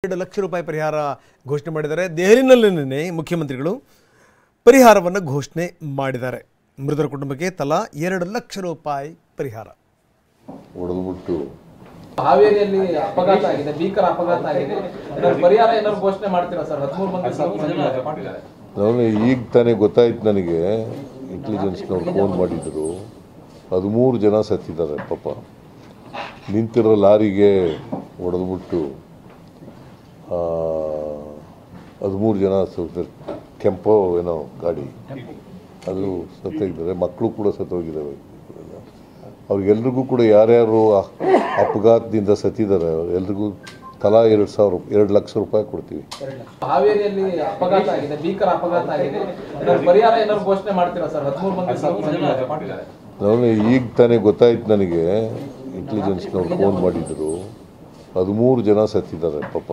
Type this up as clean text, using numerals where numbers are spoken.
2 ಲಕ್ಷ ರೂಪಾಯಿ ಪರಿಹಾರ ಘೋಷಣೆ ಮಾಡಿದ್ದಾರೆ. ದೆಹಲಿಯಲ್ಲಿ ನಿನ್ನೆ ಮುಖ್ಯಮಂತ್ರಿಗಳು ಪರಿಹಾರವನ್ನು ಘೋಷಣೆ ಮಾಡಿದ್ದಾರೆ. ಮೃತರ ಕುಟುಂಬಕ್ಕೆ ತಲಾ 2 ಲಕ್ಷ ರೂಪಾಯಿ ಪರಿಹಾರ. ಹೊಡೆದ್ಬಿಟ್ಟು ಹಾವೇರಿಯಲ್ಲಿ ಅಪಘಾತ ಆಗಿದೆ, ಭೀಕರ ಅಪಘಾತ ಆಗಿದೆ. ಪರಿಹಾರ ಏನಾದ್ರು ಘೋಷಣೆ ಮಾಡ್ತೀರಾ ಸರ್? 13 ಮಂದಿ ನಾನು ಈಗ ತಾನೇ ಗೊತ್ತಾಯ್ತು, ನನಗೆ ಇಂಟೆಲಿಜೆನ್ಸ್ನವ್ರು ಫೋನ್ ಮಾಡಿದ್ರು. 13 ಜನ ಸತ್ತಿದ್ದಾರೆ ಪಾಪ. ನಿಂತಿರೋ ಲಾರಿಗೆ ಹೊಡೆದ್ಬಿಟ್ಟು 13 ಜನ ಕೆಂಪೋ ಏನೋ ಗಾಡಿ ಅದು ಸತ್ತೋಗಿದ್ದಾರೆ. ಮಕ್ಕಳು ಕೂಡ ಸತ್ತೋಗಿದ್ದಾವೆ. ಅವ್ರಿಗೆಲ್ರಿಗೂ ಕೂಡ ಯಾರ್ಯಾರು ಅಪಘಾತದಿಂದ ಸತ್ತಿದ್ದಾರೆ ಎಲ್ರಿಗೂ ತಲಾ 2 ಲಕ್ಷ ರೂಪಾಯಿ ಕೊಡ್ತೀವಿ. ಹಾವೇರಿಯಲ್ಲಿ ಅಪಘಾತ ಆಗಿದೆ, ಭೀಕರ ಅಪಘಾತ ಆಗಿದೆ. ಪರಿಹಾರ ಏನಾದ್ರು ಘೋಷಣೆ ಮಾಡ್ತೀರಾ ಸರ್? 13 ಮಂದಿ ನಾನು ಈಗ ತಾನೇ ಗೊತ್ತಾಯ್ತು, ನನಗೆ ಇಂಟೆಲಿಜೆನ್ಸ್ನವ್ರು ಫೋನ್ ಮಾಡಿದ್ರು. 13 ಜನ ಸತ್ತಿದ್ದಾರೆ ಪಾಪ.